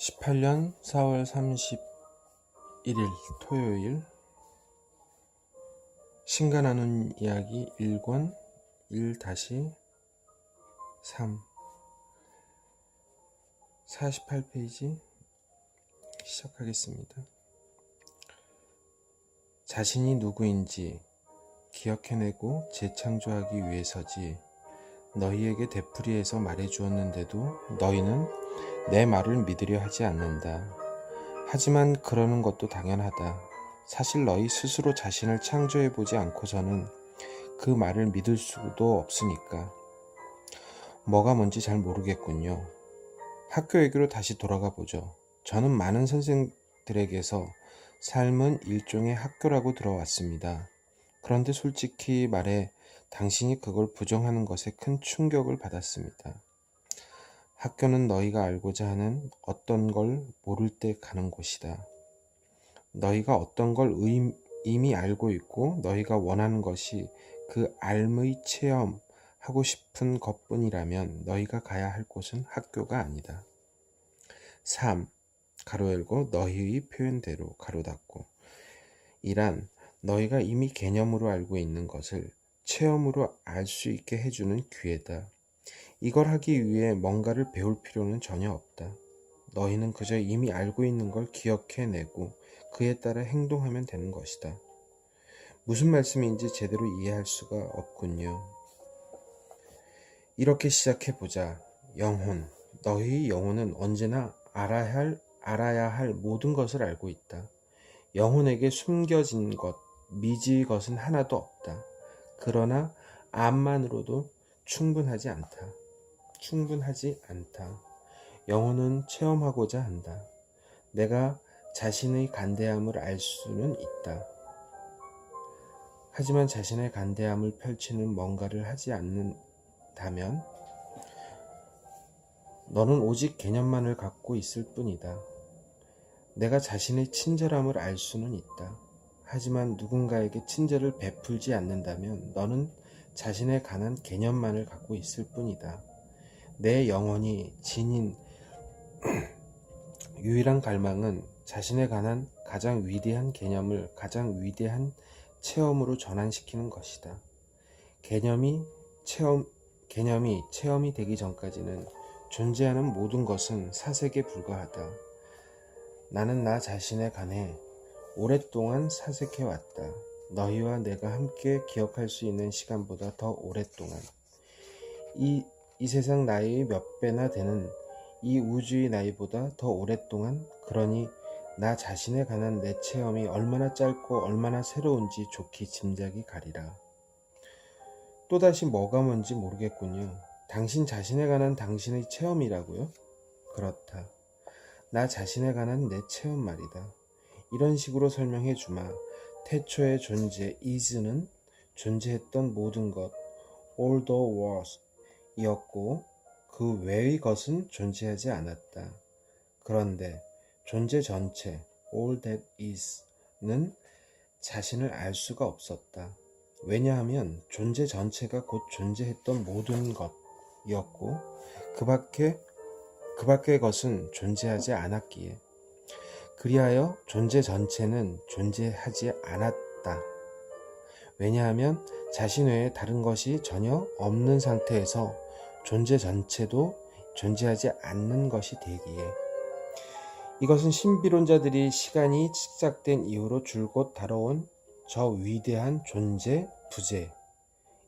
18년 4월 31일 토요일 신가 나눈 이야기 1권 1-3 48페이지 시작하겠습니다. 자신이 누구인지 기억해내고 재창조하기 위해서지 너희에게 되풀이해서 말해주었는데도 너희는 내 말을 믿으려 하지 않는다. 하지만 그러는 것도 당연하다. 사실 너희 스스로 자신을 창조해보지 않고서는 그 말을 믿을 수도 없으니까. 뭐가 뭔지 잘 모르겠군요. 학교 얘기로 다시 돌아가 보죠. 저는 많은 선생들에게서 삶은 일종의 학교라고 들어왔습니다. 그런데 솔직히 말해 당신이 그걸 부정하는 것에 큰 충격을 받았습니다. 학교는 너희가 알고자 하는 어떤 걸 모를 때 가는 곳이다. 너희가 어떤 걸 이미 알고 있고 너희가 원하는 것이 그 알의 체험하고 싶은 것뿐이라면 너희가 가야 할 곳은 학교가 아니다. 3. 가로 열고 너희의 표현대로 가로 닫고 이란 너희가 이미 개념으로 알고 있는 것을 체험으로 알 수 있게 해주는 기회다. 이걸 하기 위해 뭔가를 배울 필요는 전혀 없다. 너희는 그저 이미 알고 있는 걸 기억해내고 그에 따라 행동하면 되는 것이다. 무슨 말씀인지 제대로 이해할 수가 없군요. 이렇게 시작해보자. 영혼. 너희의 영혼은 언제나 알아야 할 모든 것을 알고 있다. 영혼에게 숨겨진 것, 미지의 것은 하나도 없다. 그러나 암만으로도 충분하지 않다. 영혼은 체험하고자 한다. 내가 자신의 간대함을 알 수는 있다. 하지만 자신의 간대함을 펼치는 뭔가를 하지 않는다면 너는 오직 개념만을 갖고 있을 뿐이다. 내가 자신의 친절함을 알 수는 있다. 하지만 누군가에게 친절을 베풀지 않는다면 너는 자신에 관한 개념만을 갖고 있을 뿐이다. 내 영혼이 지닌 유일한 갈망은 자신에 관한 가장 위대한 개념을 가장 위대한 체험으로 전환시키는 것이다. 개념이 체험이 되기 전까지는 존재하는 모든 것은 사색에 불과하다. 나는 나 자신에 관해 오랫동안 사색해왔다. 너희와 내가 함께 기억할 수 있는 시간보다 더 오랫동안. 이 세상 나이의 몇 배나 되는 이 우주의 나이보다 더 오랫동안. 그러니 나 자신에 관한 내 체험이 얼마나 짧고 얼마나 새로운지 좋게 짐작이 가리라. 또다시 뭐가 뭔지 모르겠군요. 당신 자신에 관한 당신의 체험이라고요? 그렇다. 나 자신에 관한 내 체험 말이다. 이런 식으로 설명해 주마. 태초의 존재 is는 존재했던 모든 것 all the was 이었고 그 외의 것은 존재하지 않았다. 그런데 존재 전체 all that is는 자신을 알 수가 없었다. 왜냐하면 존재 전체가 곧 존재했던 모든 것이었고 그 밖의 것은 존재하지 않았기에. 그리하여 존재 전체는 존재하지 않았다. 왜냐하면 자신 외에 다른 것이 전혀 없는 상태에서 존재 전체도 존재하지 않는 것이 되기에. 이것은 신비론자들이 시간이 시작된 이후로 줄곧 다뤄온 저 위대한 존재 부재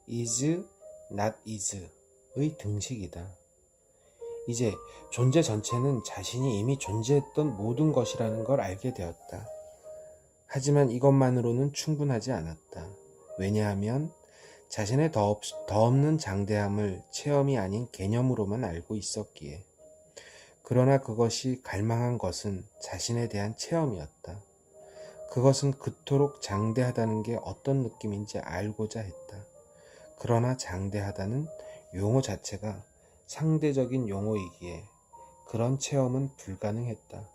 is not is의 등식이다. 이제 존재 전체는 자신이 이미 존재했던 모든 것이라는 걸 알게 되었다. 하지만 이것만으로는 충분하지 않았다. 왜냐하면 자신의 더 없는 장대함을 체험이 아닌 개념으로만 알고 있었기에. 그러나 그것이 갈망한 것은 자신에 대한 체험이었다. 그것은 그토록 장대하다는 게 어떤 느낌인지 알고자 했다. 그러나 장대하다는 용어 자체가 상대적인 용어이기에 그런 체험은 불가능했다.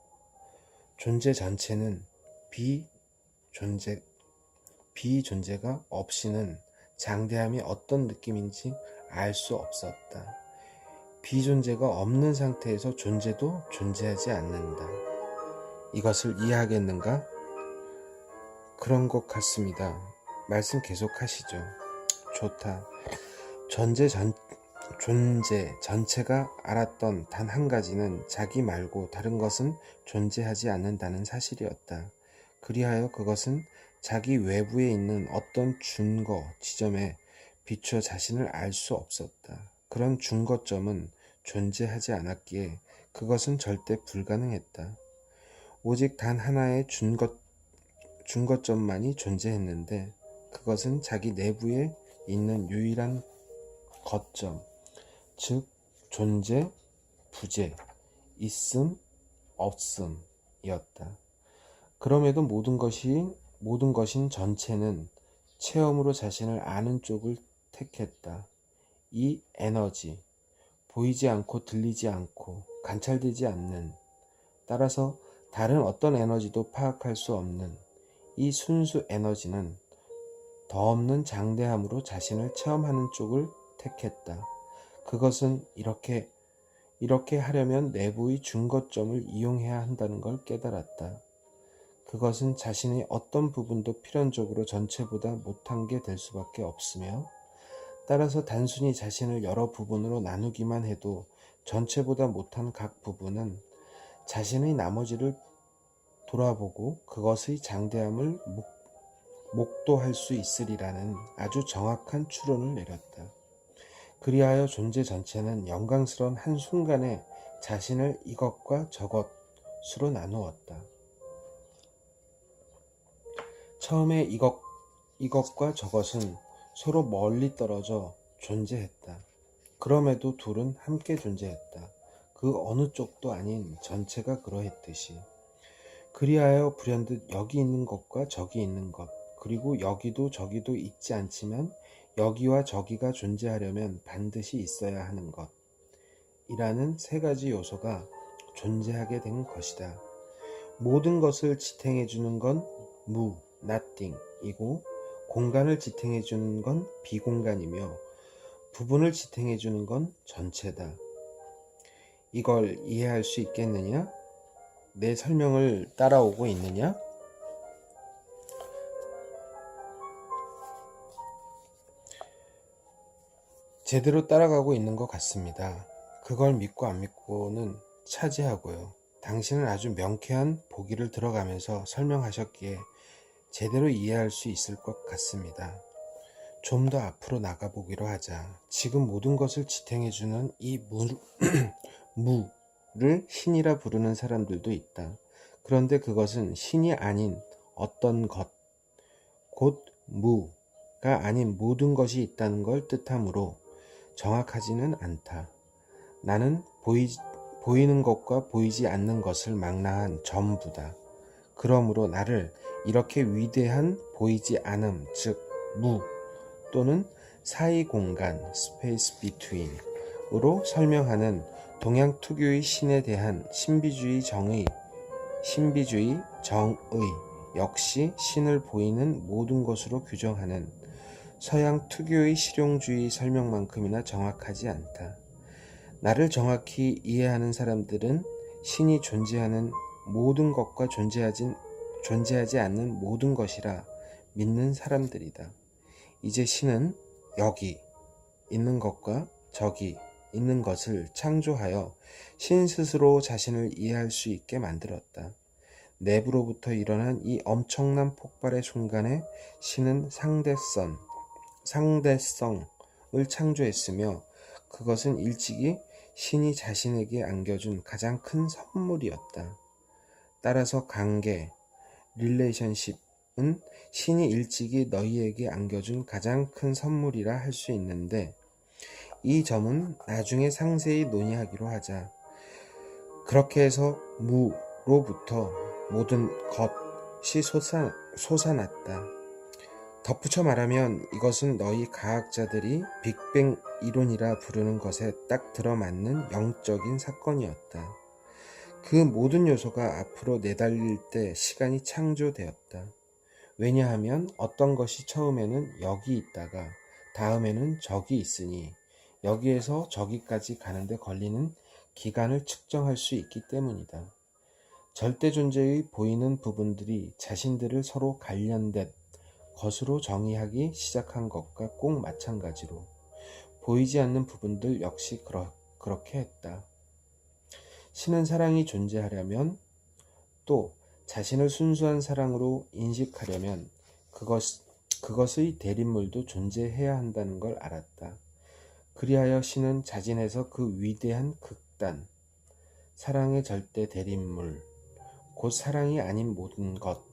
존재 전체는 비존재가 없이는 장대함이 어떤 느낌인지 알 수 없었다. 비존재가 없는 상태에서 존재도 존재하지 않는다. 이것을 이해하겠는가? 그런 것 같습니다. 말씀 계속하시죠. 좋다. 존재 전체가 알았던 단 한 가지는 자기 말고 다른 것은 존재하지 않는다는 사실이었다. 그리하여 그것은 자기 외부에 있는 어떤 준거 지점에 비추어 자신을 알 수 없었다. 그런 준거점은 존재하지 않았기에 그것은 절대 불가능했다. 오직 단 하나의 준거점만이 존재했는데 그것은 자기 내부에 있는 유일한 거점, 즉 존재, 부재, 있음, 없음이었다. 그럼에도 모든 것인 전체는 체험으로 자신을 아는 쪽을 택했다. 이 에너지, 보이지 않고 들리지 않고 관찰되지 않는, 따라서 다른 어떤 에너지도 파악할 수 없는 이 순수 에너지는 더 없는 장대함으로 자신을 체험하는 쪽을 택했다. 그것은 이렇게 하려면 내부의 준거점을 이용해야 한다는 걸 깨달았다. 그것은 자신의 어떤 부분도 필연적으로 전체보다 못한 게 될 수밖에 없으며, 따라서 단순히 자신을 여러 부분으로 나누기만 해도 전체보다 못한 각 부분은 자신의 나머지를 돌아보고 그것의 장대함을 목도할 수 있으리라는 아주 정확한 추론을 내렸다. 그리하여 존재 전체는 영광스러운 한순간에 자신을 이것과 저것으로 나누었다. 처음에 이것과 저것은 서로 멀리 떨어져 존재했다. 그럼에도 둘은 함께 존재했다. 그 어느 쪽도 아닌 전체가 그러했듯이. 그리하여 불현듯 여기 있는 것과 저기 있는 것, 그리고 여기도 저기도 있지 않지만 여기와 저기가 존재하려면 반드시 있어야 하는 것, 이라는 세 가지 요소가 존재하게 된 것이다. 모든 것을 지탱해주는 건 무, nothing 이고, 공간을 지탱해주는 건 비공간이며 부분을 지탱해주는 건 전체다. 이걸 이해할 수 있겠느냐? 내 설명을 따라오고 있느냐? 제대로 따라가고 있는 것 같습니다. 그걸 믿고 안 믿고는 차지하고요. 당신은 아주 명쾌한 보기를 들어가면서 설명하셨기에 제대로 이해할 수 있을 것 같습니다. 좀 더 앞으로 나가보기로 하자. 지금 모든 것을 지탱해주는 이 무를 신이라 부르는 사람들도 있다. 그런데 그것은 신이 아닌 어떤 것, 곧 무가 아닌 모든 것이 있다는 걸 뜻하므로 정확하지는 않다. 나는 보이는 것과 보이지 않는 것을 망라한 전부다. 그러므로 나를 이렇게 위대한 보이지 않음, 즉 무 또는 사이 공간, space between으로 설명하는 동양 특유의 신에 대한 신비주의 정의 역시 신을 보이는 모든 것으로 규정하는 서양 특유의 실용주의 설명만큼이나 정확하지 않다. 나를 정확히 이해하는 사람들은 신이 존재하는 모든 것과 존재하지 않는 모든 것이라 믿는 사람들이다. 이제 신은 여기 있는 것과 저기 있는 것을 창조하여 신 스스로 자신을 이해할 수 있게 만들었다. 내부로부터 일어난 이 엄청난 폭발의 순간에 신은 상대성을 창조했으며 그것은 일찍이 신이 자신에게 안겨준 가장 큰 선물이었다. 따라서 관계, 릴레이션십은 신이 일찍이 너희에게 안겨준 가장 큰 선물이라 할 수 있는데 이 점은 나중에 상세히 논의하기로 하자. 그렇게 해서 무로부터 모든 것이 솟아났다. 덧붙여 말하면 이것은 너희 과학자들이 빅뱅 이론이라 부르는 것에 딱 들어맞는 영적인 사건이었다. 그 모든 요소가 앞으로 내달릴 때 시간이 창조되었다. 왜냐하면 어떤 것이 처음에는 여기 있다가 다음에는 저기 있으니 여기에서 저기까지 가는데 걸리는 기간을 측정할 수 있기 때문이다. 절대 존재의 보이는 부분들이 자신들을 서로 관련된 것으로 정의하기 시작한 것과 꼭 마찬가지로 보이지 않는 부분들 역시 그렇게 했다. 신은 사랑이 존재하려면 또 자신을 순수한 사랑으로 인식하려면 그것의 대립물도 존재해야 한다는 걸 알았다. 그리하여 신은 자진해서 그 위대한 극단, 사랑의 절대 대립물, 곧 사랑이 아닌 모든 것,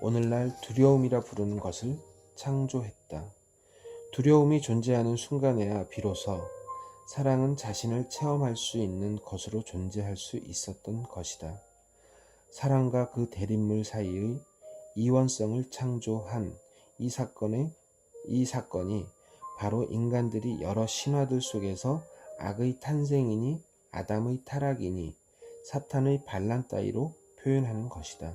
오늘날 두려움이라 부르는 것을 창조했다. 두려움이 존재하는 순간에야 비로소 사랑은 자신을 체험할 수 있는 것으로 존재할 수 있었던 것이다. 사랑과 그 대립물 사이의 이원성을 창조한 이 사건이 바로 인간들이 여러 신화들 속에서 악의 탄생이니 아담의 타락이니 사탄의 반란 따위로 표현하는 것이다.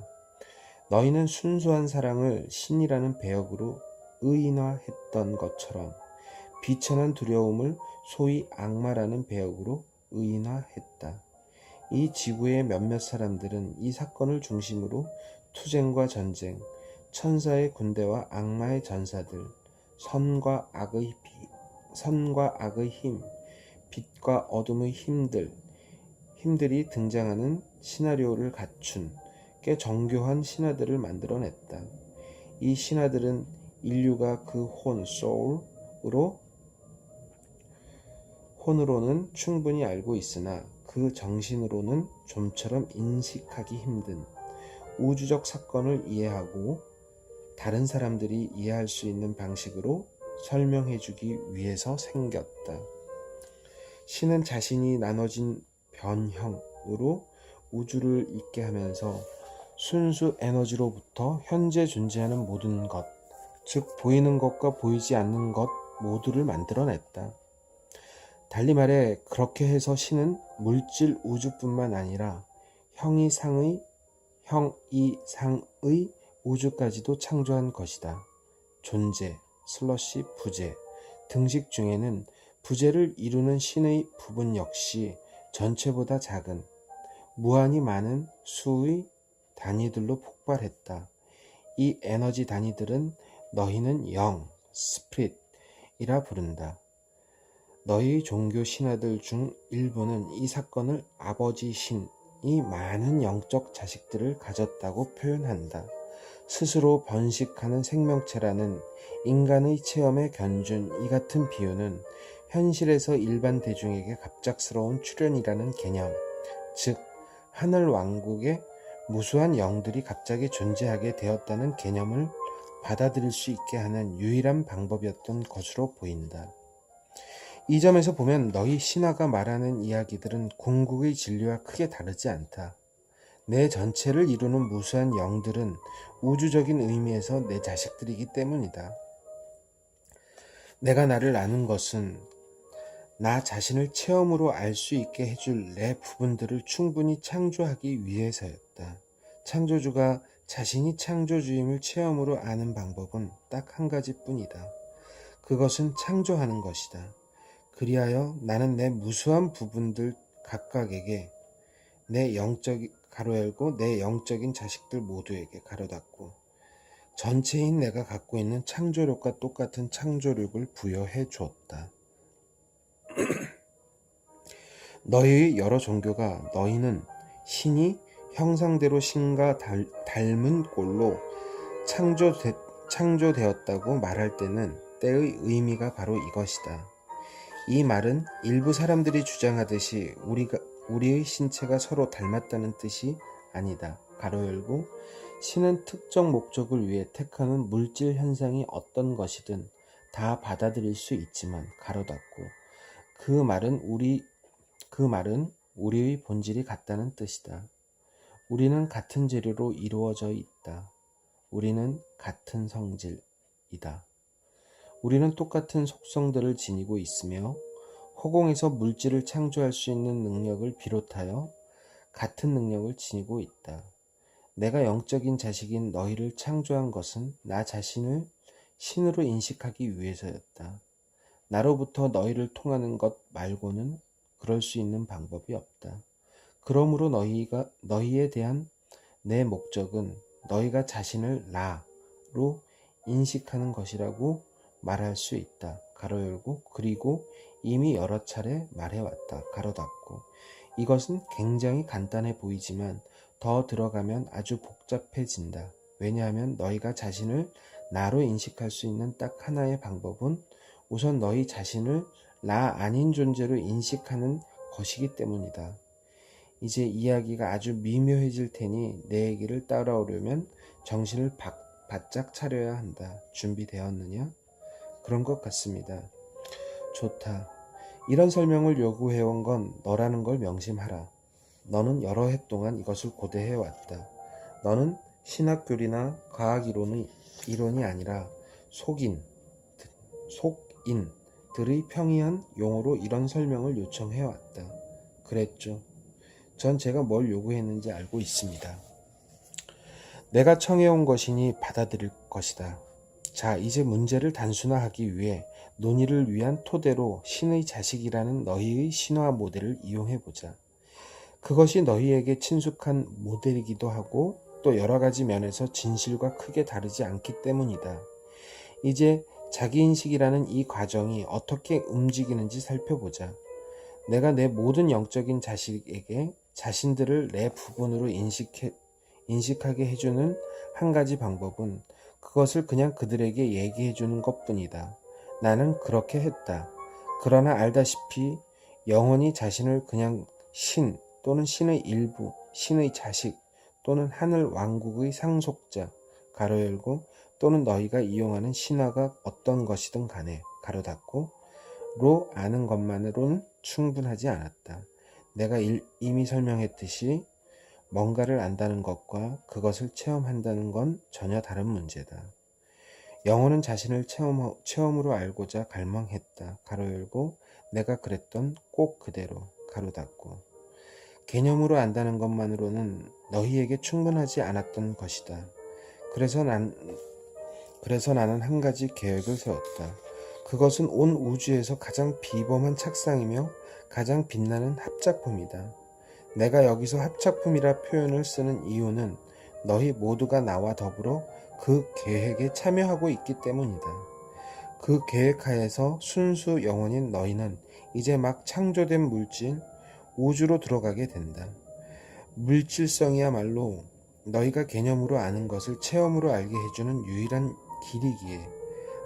너희는 순수한 사랑을 신이라는 배역으로 의인화했던 것처럼 비천한 두려움을 소위 악마라는 배역으로 의인화했다. 이 지구의 몇몇 사람들은 이 사건을 중심으로 투쟁과 전쟁, 천사의 군대와 악마의 전사들, 선과 악의 힘, 빛과 어둠의 힘들이 등장하는 시나리오를 갖춘 꽤 정교한 신화들을 만들어냈다. 이 신화들은 인류가 그 혼으로는 충분히 알고 있으나 그 정신으로는 좀처럼 인식하기 힘든 우주적 사건을 이해하고 다른 사람들이 이해할 수 있는 방식으로 설명해주기 위해서 생겼다. 신은 자신이 나눠진 변형으로 우주를 있게 하면서 순수 에너지로부터 현재 존재하는 모든 것, 즉 보이는 것과 보이지 않는 것 모두를 만들어냈다. 달리 말해 그렇게 해서 신은 물질 우주뿐만 아니라 형이상의 우주까지도 창조한 것이다. 존재, 슬러시 부재, 등식 중에는 부재를 이루는 신의 부분 역시 전체보다 작은 무한히 많은 수의 단위들로 폭발했다. 이 에너지 단위들은 너희는 영, 스피릿이라 부른다. 너희 종교 신화들 중 일부는 이 사건을 아버지 신이 많은 영적 자식들을 가졌다고 표현한다. 스스로 번식하는 생명체라는 인간의 체험에 견준 이 같은 비유는 현실에서 일반 대중에게 갑작스러운 출현이라는 개념, 즉 하늘 왕국에 무수한 영들이 갑자기 존재하게 되었다는 개념을 받아들일 수 있게 하는 유일한 방법이었던 것으로 보인다. 이 점에서 보면 너희 신화가 말하는 이야기들은 궁극의 진리와 크게 다르지 않다. 내 전체를 이루는 무수한 영들은 우주적인 의미에서 내 자식들이기 때문이다. 내가 나를 아는 것은 나 자신을 체험으로 알 수 있게 해줄 내 부분들을 충분히 창조하기 위해서였다. 창조주가 자신이 창조주임을 체험으로 아는 방법은 딱 한 가지뿐이다. 그것은 창조하는 것이다. 그리하여 나는 내 무수한 부분들 각각에게 내 영적인 자식들 모두에게 가로 닫고 전체인 내가 갖고 있는 창조력과 똑같은 창조력을 부여해 주었다. 너희의 여러 종교가 너희는 신이 형상대로 신과 닮은 꼴로 창조되었다고 말할 때는 때의 의미가 바로 이것이다. 이 말은 일부 사람들이 주장하듯이 우리의 신체가 서로 닮았다는 뜻이 아니다. 가로 열고 신은 특정 목적을 위해 택하는 물질 현상이 어떤 것이든 다 받아들일 수 있지만 가로 닫고 그 말은 우리의 본질이 같다는 뜻이다. 우리는 같은 재료로 이루어져 있다. 우리는 같은 성질이다. 우리는 똑같은 속성들을 지니고 있으며 허공에서 물질을 창조할 수 있는 능력을 비롯하여 같은 능력을 지니고 있다. 내가 영적인 자식인 너희를 창조한 것은 나 자신을 신으로 인식하기 위해서였다. 나로부터 너희를 통하는 것 말고는 그럴 수 있는 방법이 없다. 그러므로 너희에 대한 내 목적은 너희가 자신을 나로 인식하는 것이라고 말할 수 있다. 가로 열고 그리고 이미 여러 차례 말해왔다. 가로 닫고. 이것은 굉장히 간단해 보이지만 더 들어가면 아주 복잡해진다. 왜냐하면 너희가 자신을 나로 인식할 수 있는 딱 하나의 방법은 우선 너희 자신을 나 아닌 존재로 인식하는 것이기 때문이다. 이제 이야기가 아주 미묘해질 테니 내 얘기를 따라오려면 정신을 바짝 차려야 한다. 준비되었느냐? 그런 것 같습니다. 좋다. 이런 설명을 요구해온 건 너라는 걸 명심하라. 너는 여러 해 동안 이것을 고대해왔다. 너는 신학교리나 과학이론이 아니라 속인들의 평이한 용어로 이런 설명을 요청해왔다. 그랬죠. 전 제가 뭘 요구했는지 알고 있습니다. 내가 청해온 것이니 받아들일 것이다. 자, 이제 문제를 단순화하기 위해 논의를 위한 토대로 신의 자식이라는 너희의 신화 모델을 이용해보자. 그것이 너희에게 친숙한 모델이기도 하고 또 여러 가지 면에서 진실과 크게 다르지 않기 때문이다. 이제 자기인식이라는 이 과정이 어떻게 움직이는지 살펴보자. 내가 내 모든 영적인 자식에게 자신들을 내 부분으로 인식하게 해주는 한 가지 방법은 그것을 그냥 그들에게 얘기해주는 것뿐이다. 나는 그렇게 했다. 그러나 알다시피 영혼이 자신을 그냥 신 또는 신의 일부, 신의 자식 또는 하늘 왕국의 상속자 가로 열고 또는 너희가 이용하는 신화가 어떤 것이든 간에 가로 닫고 로 아는 것만으로는 충분하지 않았다. 내가 이미 설명했듯이 뭔가를 안다는 것과 그것을 체험한다는 건 전혀 다른 문제다. 영혼은 자신을 체험으로 알고자 갈망했다. 가로 열고 내가 그랬던 꼭 그대로 가로 닫고 개념으로 안다는 것만으로는 너희에게 충분하지 않았던 것이다. 그래서 나는 한 가지 계획을 세웠다. 그것은 온 우주에서 가장 비범한 착상이며 가장 빛나는 합작품이다. 내가 여기서 합작품이라 표현을 쓰는 이유는 너희 모두가 나와 더불어 그 계획에 참여하고 있기 때문이다. 그 계획 하에서 순수 영혼인 너희는 이제 막 창조된 물질, 우주로 들어가게 된다. 물질성이야말로 너희가 개념으로 아는 것을 체험으로 알게 해주는 유일한 길이기에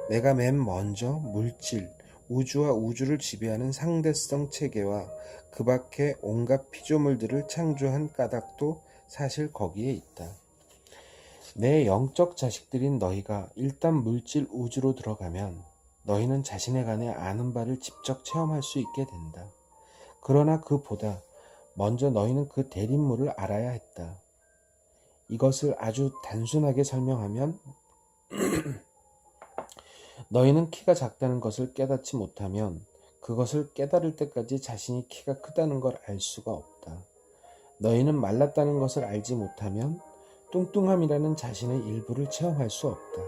내가 맨 먼저 물질, 우주와 우주를 지배하는 상대성 체계와 그 밖에 온갖 피조물들을 창조한 까닭도 사실 거기에 있다. 내 영적 자식들인 너희가 일단 물질 우주로 들어가면 너희는 자신에 관해 아는 바를 직접 체험할 수 있게 된다. 그러나 그보다 먼저 너희는 그 대립물을 알아야 했다. 이것을 아주 단순하게 설명하면 너희는 키가 작다는 것을 깨닫지 못하면 그것을 깨달을 때까지 자신이 키가 크다는 걸 알 수가 없다. 너희는 말랐다는 것을 알지 못하면 뚱뚱함이라는 자신의 일부를 체험할 수 없다.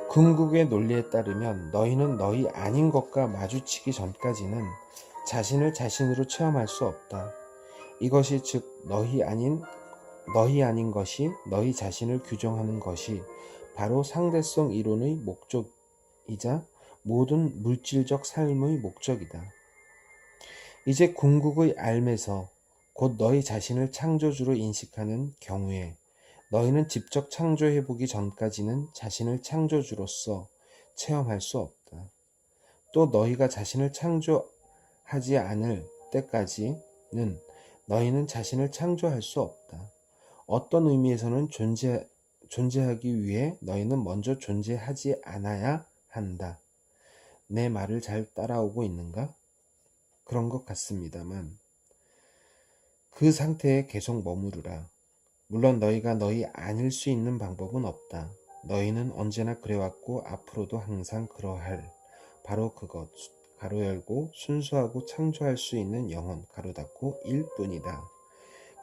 궁극의 논리에 따르면 너희는 너희 아닌 것과 마주치기 전까지는 자신을 자신으로 체험할 수 없다. 이것이 즉 너희 아닌 것이 너희 자신을 규정하는 것이 바로 상대성 이론의 목적이자 모든 물질적 삶의 목적이다. 이제 궁극의 알매서 곧 너희 자신을 창조주로 인식하는 경우에 너희는 직접 창조해보기 전까지는 자신을 창조주로서 체험할 수 없다. 또 너희가 자신을 창조하지 않을 때까지는 너희는 자신을 창조할 수 없다. 어떤 의미에서는 존재하기 위해 너희는 먼저 존재하지 않아야 한다. 내 말을 잘 따라오고 있는가? 그런 것 같습니다만 그 상태에 계속 머무르라. 물론 너희가 너희 아닐 수 있는 방법은 없다. 너희는 언제나 그래왔고 앞으로도 항상 그러할 바로 그것 가로 열고 순수하고 창조할 수 있는 영혼 가로 닫고 일 뿐이다.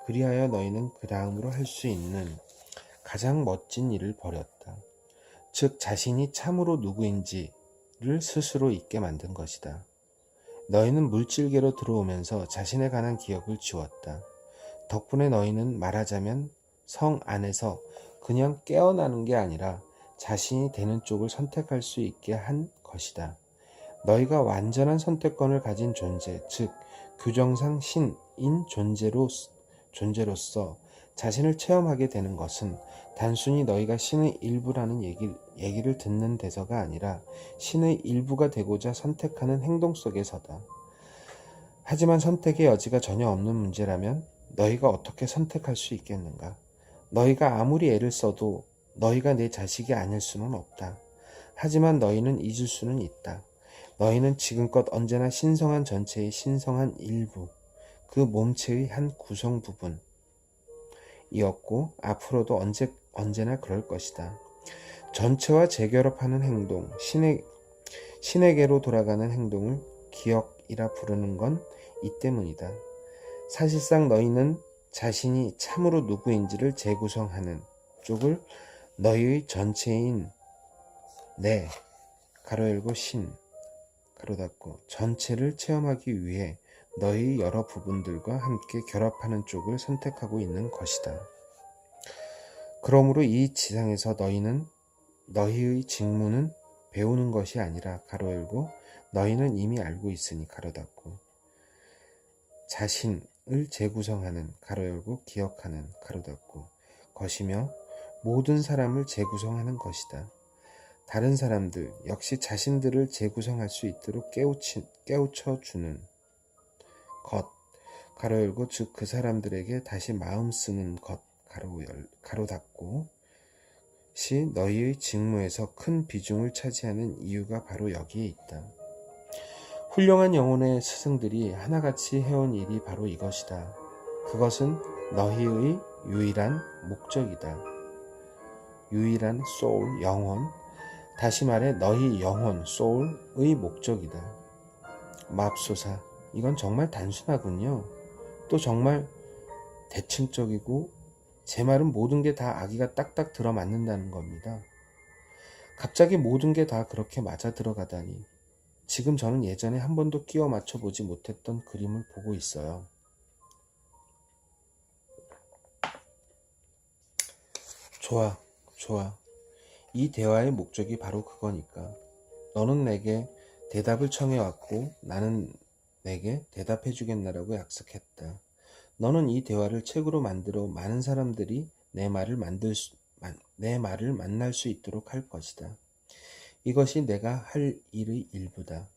그리하여 너희는 그 다음으로 할 수 있는 가장 멋진 일을 벌였다. 즉 자신이 참으로 누구인지 스스로 잊게 만든 것이다. 너희는 물질계로 들어오면서 자신에 관한 기억을 지웠다. 덕분에 너희는 말하자면 성 안에서 그냥 깨어나는 게 아니라 자신이 되는 쪽을 선택할 수 있게 한 것이다. 너희가 완전한 선택권을 가진 존재, 즉 규정상 신인 존재로서 자신을 체험하게 되는 것은 단순히 너희가 신의 일부라는 얘기를 듣는 데서가 아니라 신의 일부가 되고자 선택하는 행동 속에서다. 하지만 선택의 여지가 전혀 없는 문제라면 너희가 어떻게 선택할 수 있겠는가? 너희가 아무리 애를 써도 너희가 내 자식이 아닐 수는 없다. 하지만 너희는 잊을 수는 있다. 너희는 지금껏 언제나 신성한 전체의 신성한 일부, 그 몸체의 한 구성 부분이었고 앞으로도 언제나 그럴 것이다. 전체와 재결합하는 행동, 신에게로 돌아가는 행동을 기억이라 부르는 건 이 때문이다. 사실상 너희는 자신이 참으로 누구인지를 재구성하는 쪽을 너희의 전체인 내 가로 열고 신 가로 닫고 전체를 체험하기 위해 너희의 여러 부분들과 함께 결합하는 쪽을 선택하고 있는 것이다. 그러므로 이 지상에서 너희의 직무는 배우는 것이 아니라 가로 열고 너희는 이미 알고 있으니 가로 닫고 자신을 재구성하는 가로 열고 기억하는 가로 닫고 것이며 모든 사람을 재구성하는 것이다. 다른 사람들 역시 자신들을 재구성할 수 있도록 깨우쳐주는 것 가로 열고 즉 그 사람들에게 다시 마음 쓰는 것 가로 닫고 시 너희의 직무에서 큰 비중을 차지하는 이유가 바로 여기에 있다. 훌륭한 영혼의 스승들이 하나같이 해온 일이 바로 이것이다. 그것은 너희의 유일한 목적이다. 유일한 소울, 영혼, 다시 말해 너희 영혼, 소울의 목적이다. 맙소사, 이건 정말 단순하군요. 또 정말 대칭적이고 제 말은 모든 게 다 아기가 딱딱 들어맞는다는 겁니다. 갑자기 모든 게 다 그렇게 맞아 들어가다니. 지금 저는 예전에 한 번도 끼워 맞춰보지 못했던 그림을 보고 있어요. 좋아. 이 대화의 목적이 바로 그거니까. 너는 내게 대답을 청해왔고 나는 내게 대답해주겠나라고 약속했다. 너는 이 대화를 책으로 만들어 많은 사람들이 내 말을 만날 수 있도록 할 것이다. 이것이 내가 할 일의 일부다.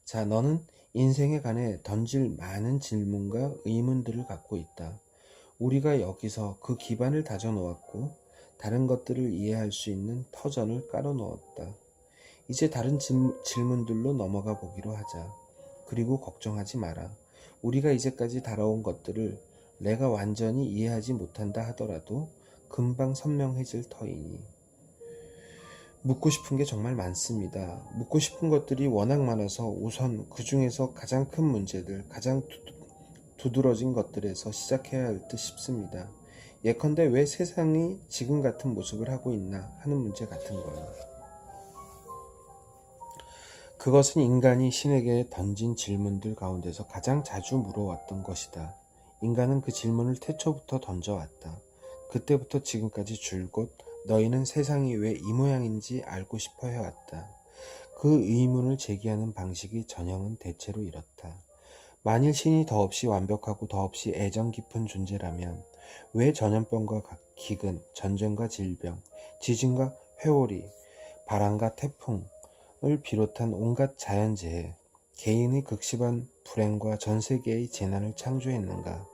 자, 너는 인생에 관해 던질 많은 질문과 의문들을 갖고 있다. 우리가 여기서 그 기반을 다져 놓았고 다른 것들을 이해할 수 있는 터전을 깔아 놓았다. 이제 다른 질문들로 넘어가 보기로 하자. 그리고 걱정하지 마라. 우리가 이제까지 다뤄온 것들을 내가 완전히 이해하지 못한다 하더라도 금방 선명해질 터이니. 묻고 싶은 게 정말 많습니다. 묻고 싶은 것들이 워낙 많아서 우선 그 중에서 가장 큰 문제들, 가장 두드러진 것들에서 시작해야 할 듯 싶습니다. 예컨대 왜 세상이 지금 같은 모습을 하고 있나 하는 문제 같은 거예요. 그것은 인간이 신에게 던진 질문들 가운데서 가장 자주 물어왔던 것이다. 인간은 그 질문을 태초부터 던져왔다. 그때부터 지금까지 줄곧 너희는 세상이 왜 이 모양인지 알고 싶어 해왔다. 그 의문을 제기하는 방식이 전형은 대체로 이렇다. 만일 신이 더없이 완벽하고 더없이 애정 깊은 존재라면 왜 전염병과 기근, 전쟁과 질병, 지진과 회오리, 바람과 태풍을 비롯한 온갖 자연재해, 개인의 극심한 불행과 전 세계의 재난을 창조했는가?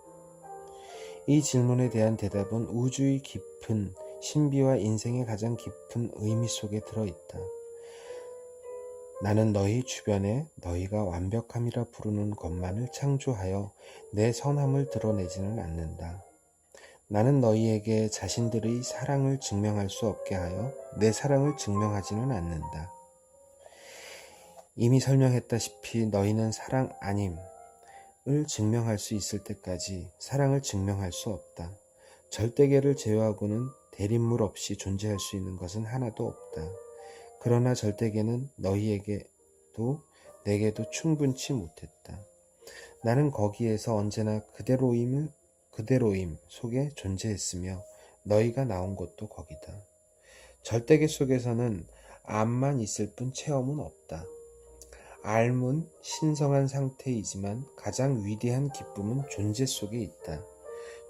이 질문에 대한 대답은 우주의 깊은 신비와 인생의 가장 깊은 의미 속에 들어있다. 나는 너희 주변에 너희가 완벽함이라 부르는 것만을 창조하여 내 선함을 드러내지는 않는다. 나는 너희에게 자신들의 사랑을 증명할 수 없게 하여 내 사랑을 증명하지는 않는다. 이미 설명했다시피 너희는 사랑 아님을 증명할 수 있을 때까지 사랑을 증명할 수 없다. 절대계를 제외하고는 대립물 없이 존재할 수 있는 것은 하나도 없다. 그러나 절대계는 너희에게도 내게도 충분치 못했다. 나는 거기에서 언제나 그대로임 속에 존재했으며 너희가 나온 곳도 거기다. 절대계 속에서는 암만 있을 뿐 체험은 없다. 알은 신성한 상태이지만 가장 위대한 기쁨은 존재 속에 있다.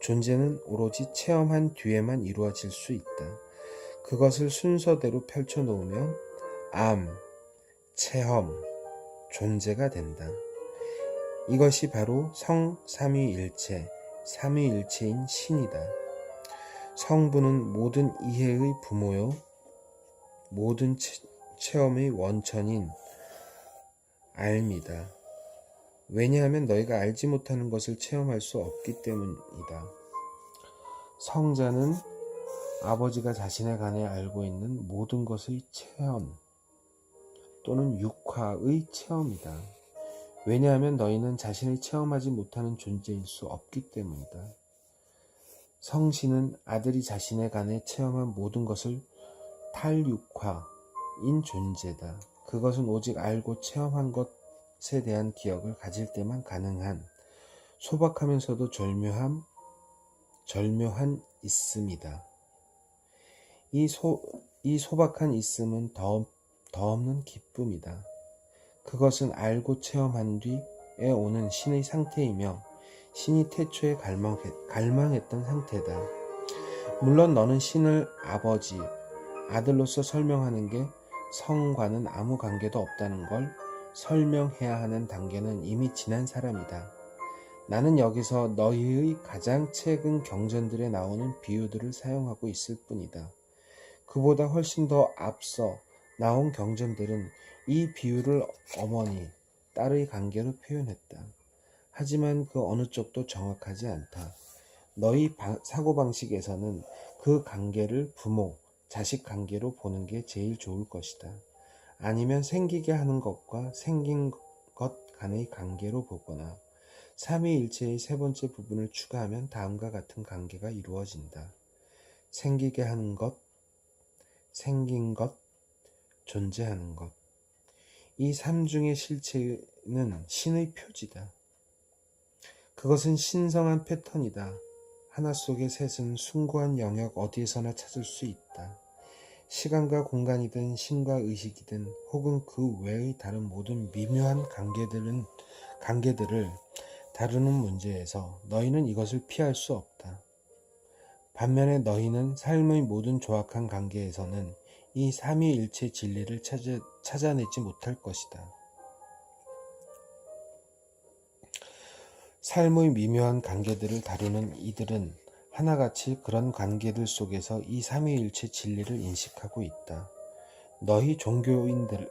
존재는 오로지 체험한 뒤에만 이루어질 수 있다. 그것을 순서대로 펼쳐놓으면 암, 체험, 존재가 된다. 이것이 바로 성삼위일체, 삼위일체인 신이다. 성부는 모든 이해의 부모요, 모든 체험의 원천인 알미다. 왜냐하면 너희가 알지 못하는 것을 체험할 수 없기 때문이다. 성자는 아버지가 자신의 간에 알고 있는 모든 것의 체험 또는 육화의 체험이다. 왜냐하면 너희는 자신이 체험하지 못하는 존재일 수 없기 때문이다. 성신은 아들이 자신의 간에 체험한 모든 것을 탈육화인 존재다. 그것은 오직 알고 체험한 것에 대한 기억을 가질 때만 가능한 소박하면서도 절묘한 있음이다. 이 소박한 있음은 더 없는 기쁨이다. 그것은 알고 체험한 뒤에 오는 신의 상태이며 신이 태초에 갈망했던 상태다. 물론 너는 신을 아버지, 아들로서 설명하는 게 성과는 아무 관계도 없다는 걸 설명해야 하는 단계는 이미 지난 사람이다. 나는 여기서 너희의 가장 최근 경전들에 나오는 비유들을 사용하고 있을 뿐이다. 그보다 훨씬 더 앞서 나온 경전들은 이 비유를 어머니, 딸의 관계로 표현했다. 하지만 그 어느 쪽도 정확하지 않다. 너희 사고방식에서는 그 관계를 부모, 자식 관계로 보는 게 제일 좋을 것이다. 아니면 생기게 하는 것과 생긴 것 간의 관계로 보거나 삼위일체의 세 번째 부분을 추가하면 다음과 같은 관계가 이루어진다. 생기게 하는 것, 생긴 것, 존재하는 것. 이 삼중의 실체는 신의 표지다. 그것은 신성한 패턴이다. 하나 속의 셋은 숭고한 영역 어디에서나 찾을 수 있다. 시간과 공간이든 신과 의식이든 혹은 그 외의 다른 모든 미묘한 관계들을 다루는 문제에서 너희는 이것을 피할 수 없다. 반면에 너희는 삶의 모든 조악한 관계에서는 이 삼위일체 진리를 찾아내지 못할 것이다. 삶의 미묘한 관계들을 다루는 이들은 하나같이 그런 관계들 속에서 이 삼위일체 진리를 인식하고 있다. 너희 종교인들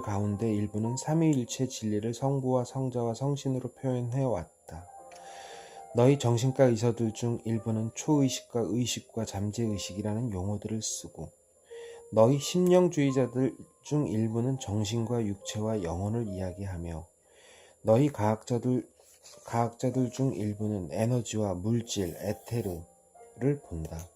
가운데 일부는 삼위일체 진리를 성부와 성자와 성신으로 표현해왔다. 너희 정신과 의사들 중 일부는 초의식과 의식과 잠재의식이라는 용어들을 쓰고 너희 심령주의자들 중 일부는 정신과 육체와 영혼을 이야기하며 너희 과학자들 중 일부는 에너지와 물질, 에테르를 본다.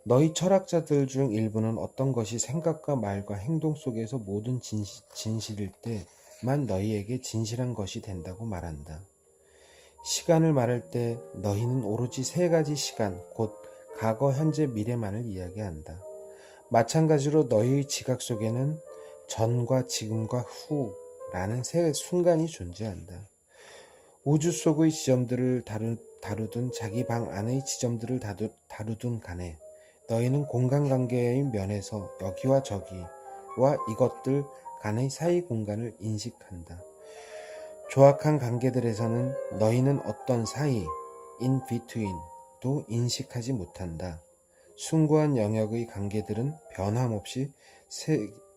너희 철학자들 중 일부는 어떤 것이 생각과 말과 행동 속에서 모든 진실일 때만 너희에게 진실한 것이 된다고 말한다. 시간을 말할 때 너희는 오로지 세 가지 시간, 곧 과거, 현재, 미래만을 이야기한다. 마찬가지로 너희의 지각 속에는 전과 지금과 후라는 세 순간이 존재한다. 우주 속의 지점들을 다루든 자기 방 안의 지점들을 다루든 간에 너희는 공간관계의 면에서 여기와 저기와 이것들 간의 사이 공간을 인식한다. 조악한 관계들에서는 너희는 어떤 사이, in between도 인식하지 못한다. 숭고한 영역의 관계들은 변함없이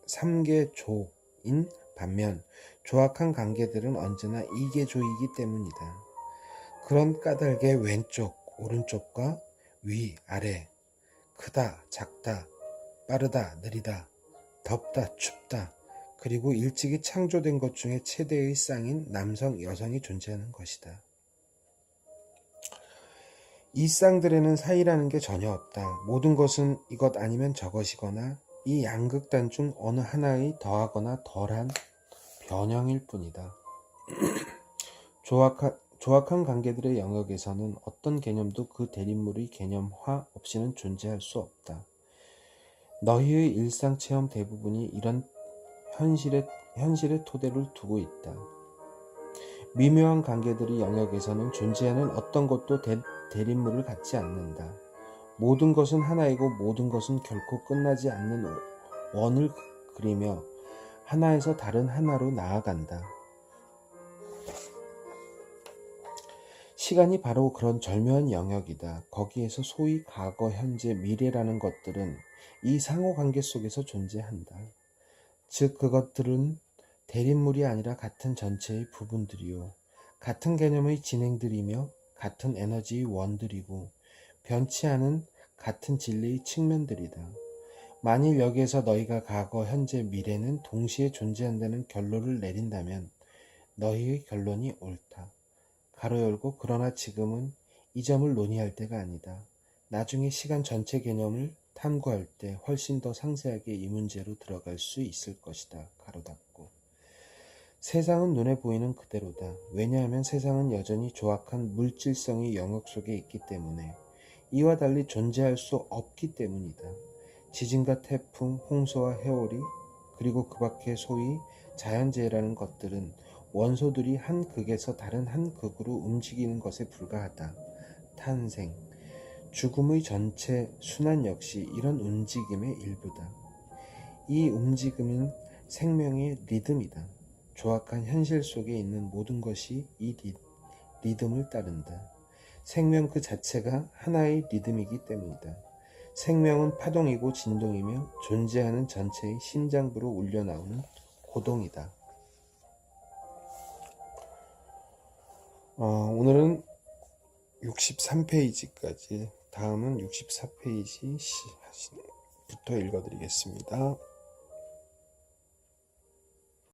3개조인 반면 조악한 관계들은 언제나 2개조이기 때문이다. 그런 까닭에 왼쪽, 오른쪽과 위, 아래, 크다, 작다, 빠르다, 느리다, 덥다, 춥다, 그리고 일찍이 창조된 것 중에 최대의 쌍인 남성, 여성이 존재하는 것이다. 이 쌍들에는 사이라는 게 전혀 없다. 모든 것은 이것 아니면 저것이거나 이 양극단 중 어느 하나의 더하거나 덜한 변형일 뿐이다. 조악한 관계들의 영역에서는 어떤 개념도 그 대립물의 개념화 없이는 존재할 수 없다. 너희의 일상체험 대부분이 이런 현실의 토대를 두고 있다. 미묘한 관계들의 영역에서는 존재하는 어떤 것도 대립물을 갖지 않는다. 모든 것은 하나이고 모든 것은 결코 끝나지 않는 원을 그리며 하나에서 다른 하나로 나아간다. 시간이 바로 그런 절묘한 영역이다. 거기에서 소위 과거, 현재, 미래라는 것들은 이 상호관계 속에서 존재한다. 즉 그것들은 대립물이 아니라 같은 전체의 부분들이요. 같은 개념의 진행들이며 같은 에너지의 원들이고 변치 않은 같은 진리의 측면들이다. 만일 여기에서 너희가 과거, 현재, 미래는 동시에 존재한다는 결론을 내린다면 너희의 결론이 옳다. 가로 열고 그러나 지금은 이 점을 논의할 때가 아니다. 나중에 시간 전체 개념을 탐구할 때 훨씬 더 상세하게 이 문제로 들어갈 수 있을 것이다. 가로 닫고. 세상은 눈에 보이는 그대로다. 왜냐하면 세상은 여전히 조악한 물질성의 영역 속에 있기 때문에 이와 달리 존재할 수 없기 때문이다. 지진과 태풍, 홍수와 해오리, 그리고 그 밖의 소위 자연재해라는 것들은 원소들이 한 극에서 다른 한 극으로 움직이는 것에 불과하다. 탄생, 죽음의 전체 순환 역시 이런 움직임의 일부다. 이 움직임은 생명의 리듬이다. 조악한 현실 속에 있는 모든 것이 이 리듬을 따른다. 생명 그 자체가 하나의 리듬이기 때문이다. 생명은 파동이고 진동이며 존재하는 전체의 심장부로 울려나오는 고동이다. 오늘은 63페이지까지, 다음은 64페이지부터 읽어드리겠습니다.